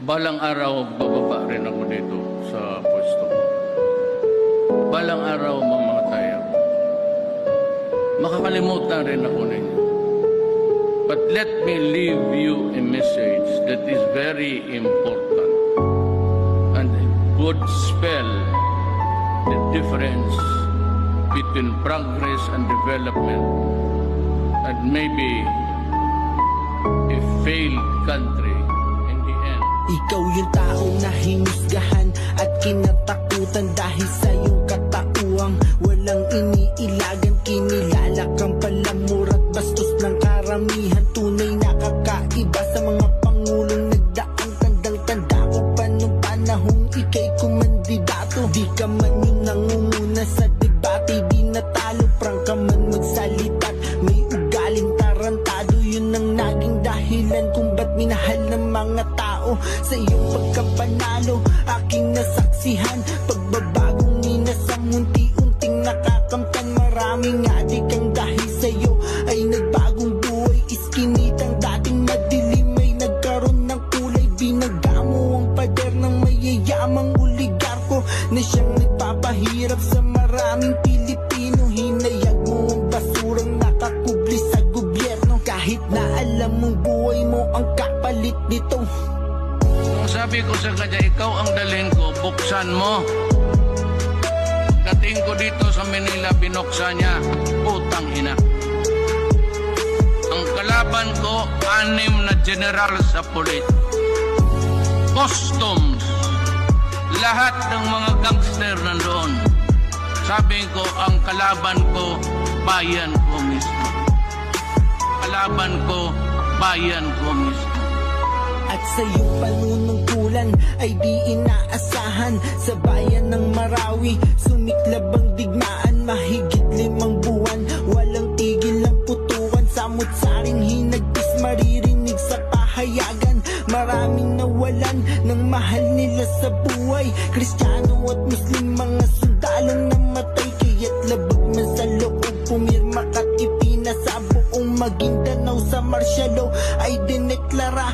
Balang araw, bababa rin ako dito sa pwesto ko. Balang araw, mamamatay ako. Makakalimutan rin ako ninyo. But let me leave you a message that is very important and would spell the difference between progress and development and maybe a failed country. Ikaw yung tao na hinusgahan at kinatakutan dahil sa iyong katauang walang iniilagan, kinilala kang palamur at bastos ng karamihan. Tunay na kakaiba sa mga pangulong nagdaang tandang-tanda ko pa nung panahong ika'y kumandidato. Di ka man yung nangunguna sa debate, di natalo, prang ka man magsalitat. May ugaling tarantado, yun ang naging dahilan kung ba't minahal ng mga tao. Sa iyong pagkapanalo, aking nasaksihan pagbabagong ninasang unti-unting nakakamtan. Maraming adik ang dahil sa'yo ay nagbagong buhay. Iskinitang dating madilim ay nagkaroon ng kulay. Binaga mo ang pader ng mayayamang oligarko na siyang nagpapahirap sa maraming Pilipino. Hinayag mo ang basurang nakakubli sa gobyerno, kahit na alam mong buhay mo ang kapalit nito. Sabi ko sa kanya, ikaw ang dalhin ko, buksan mo. Pagdating ko dito sa Manila, binuksan niya, putang ina. Ang kalaban ko, 6 na general sa pulit. Customs, lahat ng mga gangster nandoon. Sabi ko, ang kalaban ko, bayan ko mismo. Kalaban ko, bayan ko mismo. At sa iyong panunungkulan ay di inaasahan. Sa bayan ng Marawi, sumiklab ang digmaan. Mahigit 5 buwan, walang tigil ang putukan. Samut-saring hinagpis, maririnig sa pahayagan. Maraming nawalan ng mahal nila sa buhay. Kristiyano at Muslim, mga sundalong namatay. Kaya't labag man sa loob, pumirma ka't ipinasa buong Maguindanao sa martial law ay dineklara